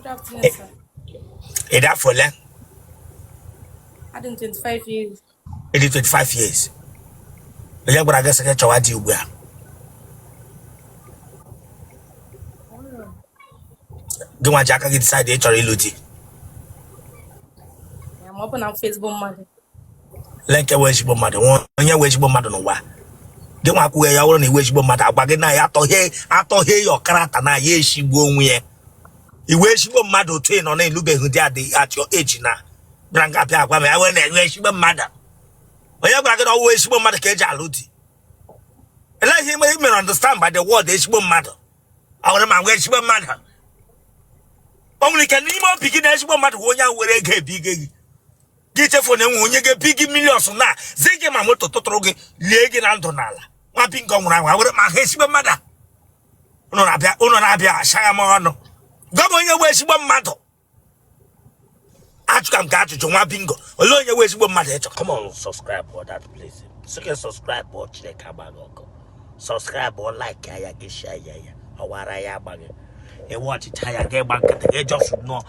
Good afternoon, sir. It that for length. I did 25 years. It is 25 years. The young brother said, "What do you wear?" Go on, Jack. I decide to try luti. I'm open on Facebook, mother. Like a worshipful mother. One, your worshipful mother, no wa. Go on, where you only worshipful mother. But again, I thought, hey, your character now. Yes, she won't wear. You worshipful mother train on a look at your age now. Branca Pia, I went and worshipful mother. When you're going to worshipful mother, Kaja luti. And let him understand by the word, they should matter. I want my worshipful mother. Only can you more begin as one matter when you were a big. Get a phone when you get big millions on that. Zeke Mamoto Totroge, Leg and Antonala. One ping gone around. I would my husband mother. Unabia, Shayamano. Go on your way, she won't matter. I come catch you to one bingo. Alone your way, she won't matter. Come on, subscribe for that, please. Second subscribe, watch the Kabago. Subscribe or like, I get share, or what I am. And watch it, I get back. They just know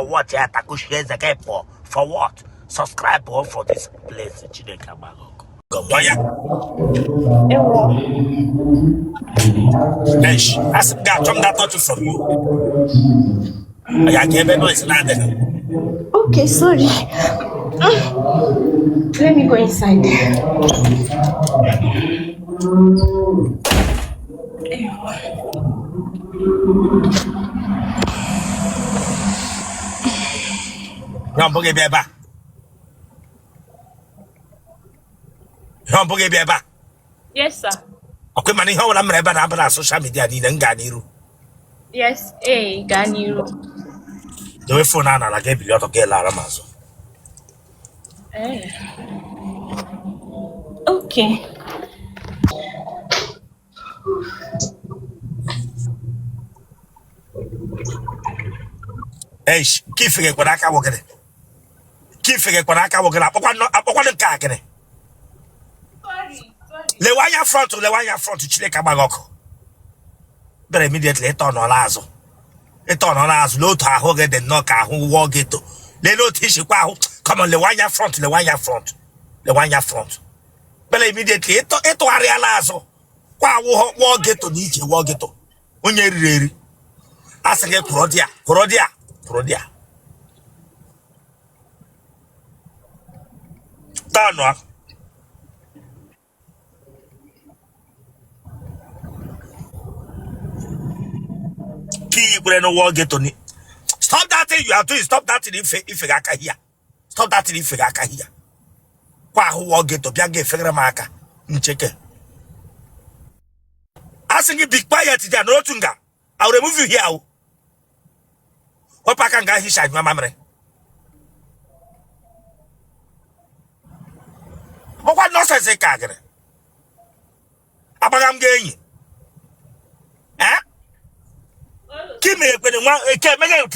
what you have to share the game for what? Subscribe for this place. Go, yeah. I said, got that touch from you. I gave a noise. Okay, sorry. Let me go inside. Yes, sir. Okay, money, how I'm never social media. Yes, Ganiru. The way for Nana, I gave you to get Laramazo. Okay. Hey, keep figuring what I can work it. Keep figuring what I can work it up. What the car can it? Sorry. Lewanya front to Chile Cabagoko. But immediately turn on Lazo. It turn on us, low to Hogan, the knocker who walk it to. They don't teach you. Come on, Lewanya front. But immediately it to Aria Lazo. Walk it to Nietzsche, walk it to. When you're ready. As I get Prodia. Turn on. Key no walk it to me. Stop that thing you are doing. Stop that thing if you got here. Stop that thing if you got here. Why who walk it to Bianca Fegramaka? Check it. Asking you big quiet today, no tunga. I'll remove you here. What I can get his side, my memory. But what nonsense is Kagger? Abagam game. Eh? Give me when one can't make it.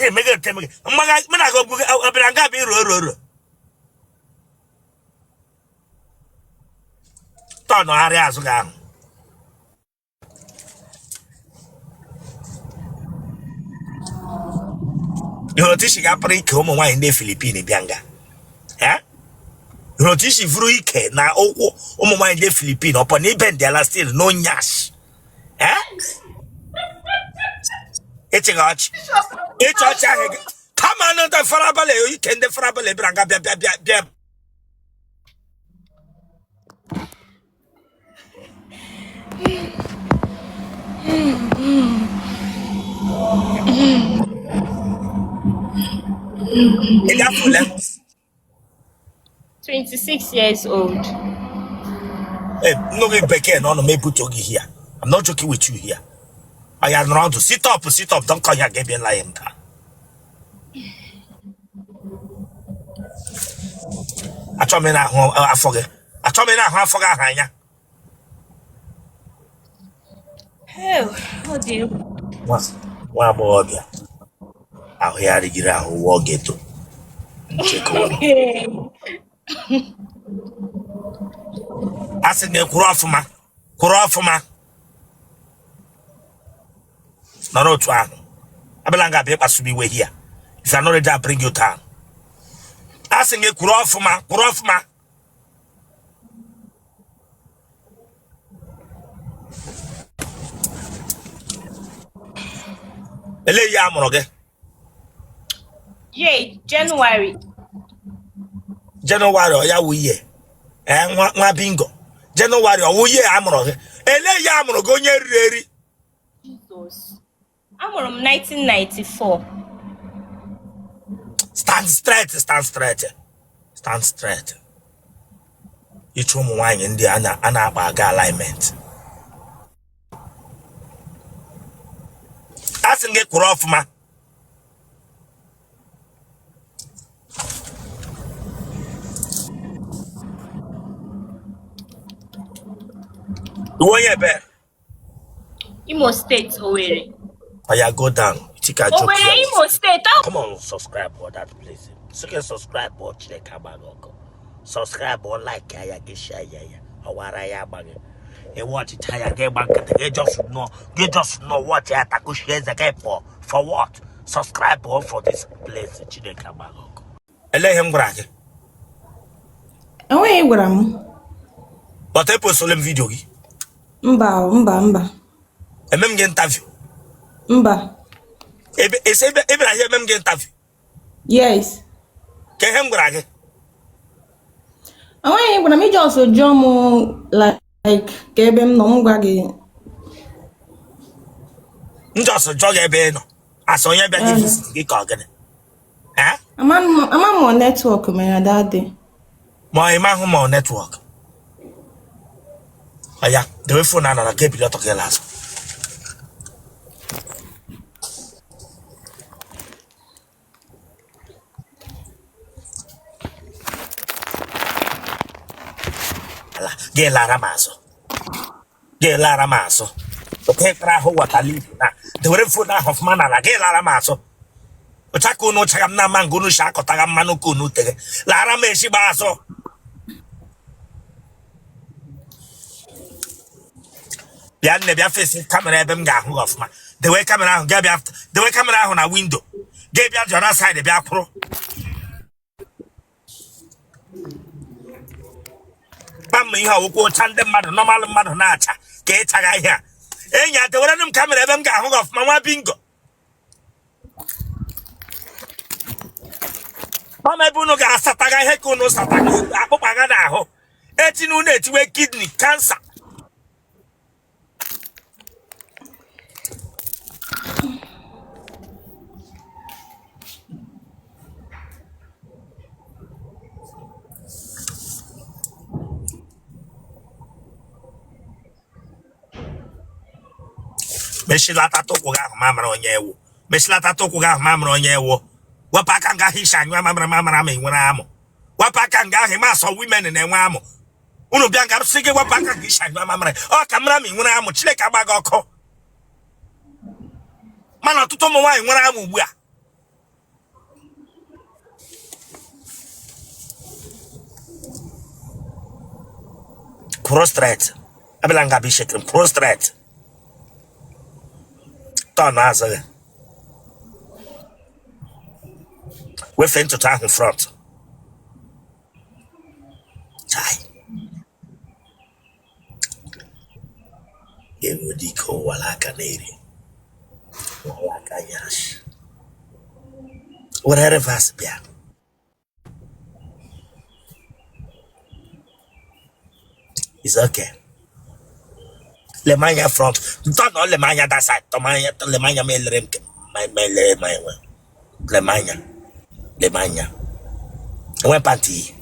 When I go, I'll be road. Turn on areas again. You know, this is a pretty common one in the Philippines, Bianga. Eh? You know, this is Fruike now. Oh, my in the Philippines, upon even there are still no nyash. Eh? It's a watch. It's a child. Come on, the Farabale, you can the Farabale Branga. It's full. 26 years old. Hey, no way back here, no, me put you here. I'm not joking with you here. I am around to sit up, don't call your game lying. I told me now, I forget. I told me now, I forgot Hanya. Oh dear. One more there. I'll hear the gira who will get to check on. I said, Kurafuma. No, try. Abelanga be pasubi we here. If you're not ready, I'll bring you down. Asking a kurofuma. Ele ya amoroge. Yay, January. January oya wuye. Nwa bingo. January wuye amoroge. Ele ya amoroge onye riri. Jesus. I'm from 1994. Stand straight. Icho mu wanye ndi ana agba alignment. Asking a kurofuma. Woye be. Imo State, Nwere. Oya go down. Nwere, Imo State. Come on, subscribe for that place. So can subscribe or check out. Subscribe or like ya share ya. Awara ya bag. And watch it get back. They just know what ya taku shares again for what? Subscribe or for this place. Chineka bago. Ele him grage. Enweghị gwara m. But I post solemn video gi. Mba. Emem ge interview. Mba. Ebe na here emem ge interview. Yes. Ke him grage. Enweghị gwara m iji ọsọ jụọ m like ka ebe m nọ m gwa gị. Just jog ebe no. Aso onye bịa gị visit gị ka ogene. Eh? Ama m network mere that day. Ma ima hu ma network. Aya, the way phone na ke pilot ke last. Ala, ge lara maso. Okay, tra ho watali na. The way phone na of man na ge lara maso. Ochako no chagam na mangunu sha kotaga manu kunu tege. Lara me shi baso. Bia face camera ebe m ga-ahụ ọfụma. The way camera ahụ ga bịa the way camera ahụ na window. Ga bịa the other side bịa kwụrụ. Pam ihe awụkwa ụcha ndị mmadụ normal mmadụ na-acha ka ịchaga ihe a. Enyi a dewere m camera ebe m ga-ahụ ọfụma nwa bingo. Mama ebe unu ga-asataga ihe ka unu sataga akpụkpaga n'ahụ. Etinye unu etiwe kidney cancer. Meshilata toko ga mamara onye ewu. Meshilata toko ga mamara onye ewu. Wapaka nga hisha nywa mamara me nwere amụ. Wapaka nga he maso women na-enwe amụ. Unu bịa nga sige wapaka hisha nywa mamara. O kamera me nwere amụ Chineke agbaga ọkụ. Mana ọtụtụ ụmụ nwaanyị nwere amụ ugbu a. Prostrate. Abelanga bi shaking prostrate. Turn Aza. We fent to turn in front. Chai. Yewudiko walaka neri. Walaka yash. Whatever vas bia. It's okay. Lemanya front. Don't know Lemanya that side. Lemanya me lerem my Lemanya. When party.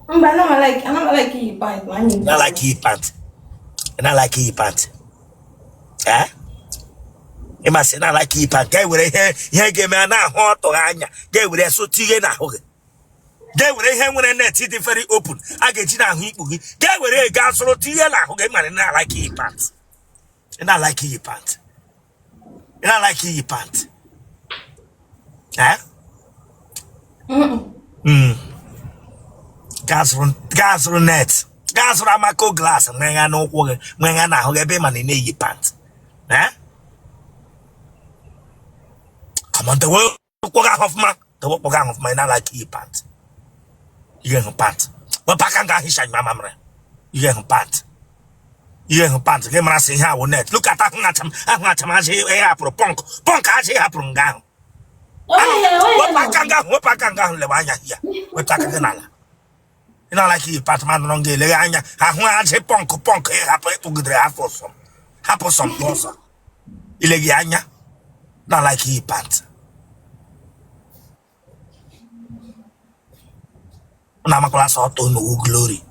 Mba, I don't like you pant. I like he pant. And I like he pant. Eh? You must say I like he pant. Guy with a hair, give me an hot or anya. Guy with a so tea na hoge. Guy with a hair when a net is very open. I get in a heap. Guy with a gas or tea na hoge man and I like he pant. And I like he pant. And I like he pant. Eh? Gas run net. Gas run amako glass. Mwenga no woge. Mwenga na hoge be man in a pant. Eh? Come on, the work off man. The work off man, not like you pant. You get her pant. What pack and got his shine, my mamma. You get her pant. You get her pant. Get my saying how net. Look at that. I'm not a punk. Punk, I say, apron gown. What pack and got Levania here? What pack and gala? You know, like you, Patman Longe, Leania. I want to say punk, happen to get the apple some. Apple some closer. Ilegiania. Not like he pants. I'm a class auto no glory.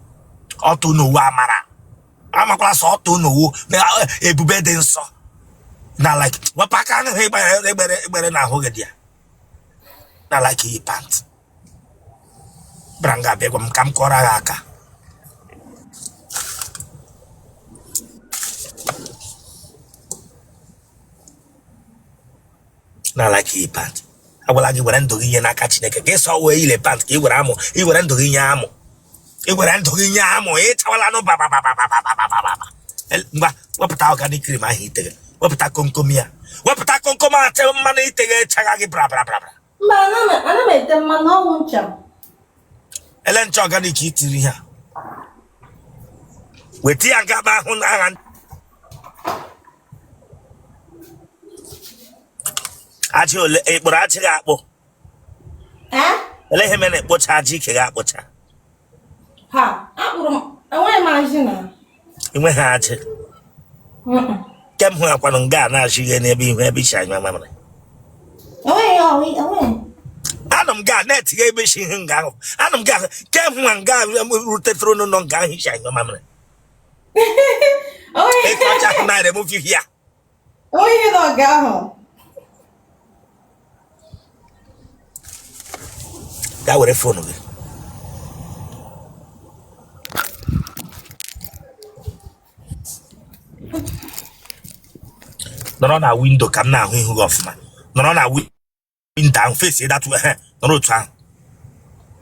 Auto no amara. I'm a class auto no a bubedin so. Not like what pack on he better not hold it. Not like he pants. Branga begum kam koragaka. Not like he pants. I will argue with Andogi and I catch neck. Guess how way he pants. He would amo. He would Andogi amo. He would Andogi amo. Tawalano baba. What put out can he cream? I hit it. What put out concomia? What put out concoma? Tell money take a chagagi bra. I made them man no Ncha. Ellen Chogani kit here. With tea and gaba on Actually, a brachi apple. Let him in a pochaji kagapocha. Ha, I want imagine. You went at it. Come here upon Ghana, she can be happy shine, my mamma. Away. Adam got net to get machine gown. Adam got came one guy rooted through no gun, he shine, my mamma. Oh, night, I move you here. oh, you don't go. That would a phone of it. No, no, window come now, who off man. No, wind down, face it that way. No, try.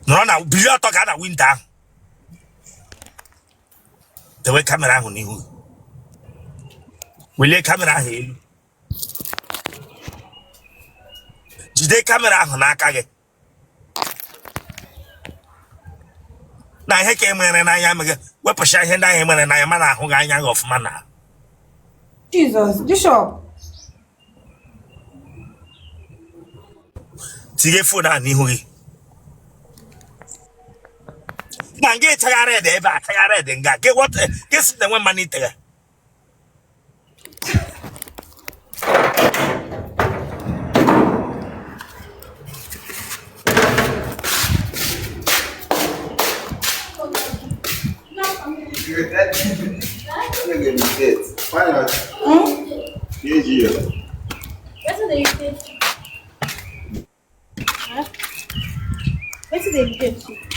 No, be your talk at a wind down. The way camera on you. Will you camera here? Did they camera on Akage? Now, he came in and I am a weapon shy and I am and I am a who I am of manna. Jesus, Bishop. Tige phone and Nihui. Now get tired there, but tired and get what? Guess the one money there.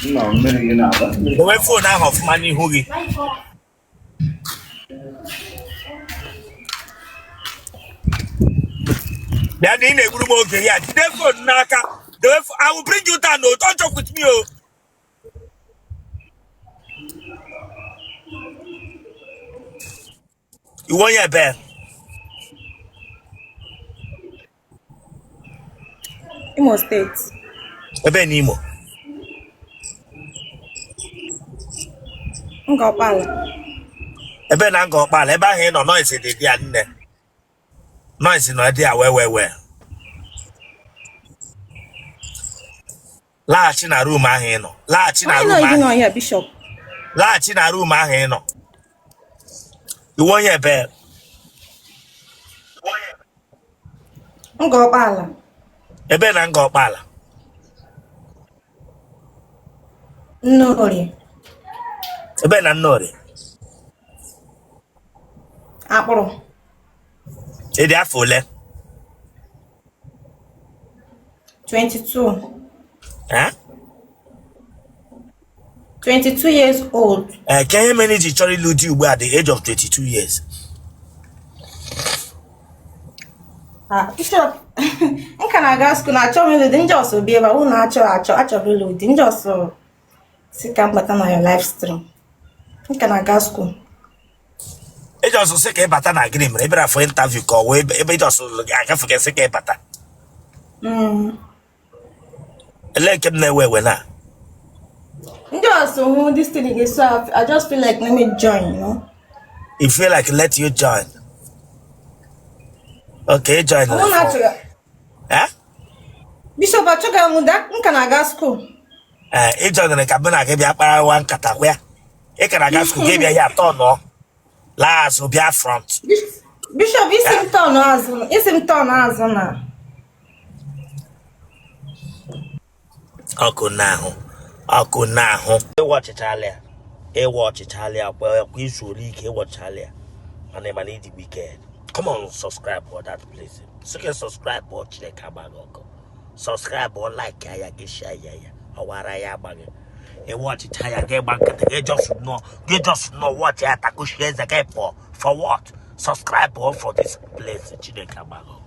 No, many now. The way phone now of money hoogie. That ain't a good move here. Therefore, Naka, I will bring you down. No, don't talk with me. Oh. You want your bear? Imo State. A bear Nemo. Ngopala. A bear Nango Pal, a bear here no noise in the end. Noise in no idea where. Large in a room, I know. Large in a room, I know here, Bishop. Large in a room, I know. You want your bear? Ngopala. A bear Nango Pala. Nori. A bear Nori. Apple. A dear full. 22. Huh? 22 years old. Can you manage to Charlie Ludi at the age of 22 years? Bishop. Can I go school? I told me the dangers will be about who actually really dangerous. So, see, come back on your live stream. Can I go school? It also say que bata na green, maybe for interview call, maybe just I can forget say que bata. Like him newe na. Just who this thing is, so I just feel like let me join, you know. You feel like let you join. Okay, join I want the to. eh? Bishop Achoga Muda, can go school? E join the cabana give ya para one katakwea. E can aga school give ya turn no. Last will be up front. Bishop, is him turn as na. Ako now. E watch Italia. Well, quiz week, watch Italia. And then need the weekend. Come on, subscribe for that place. So you can subscribe, watch the Kabago. Subscribe or like, I get share, or I bag. And watch it, I get back. They just know what I share the game for what? Subscribe for this place, Chile Kabago.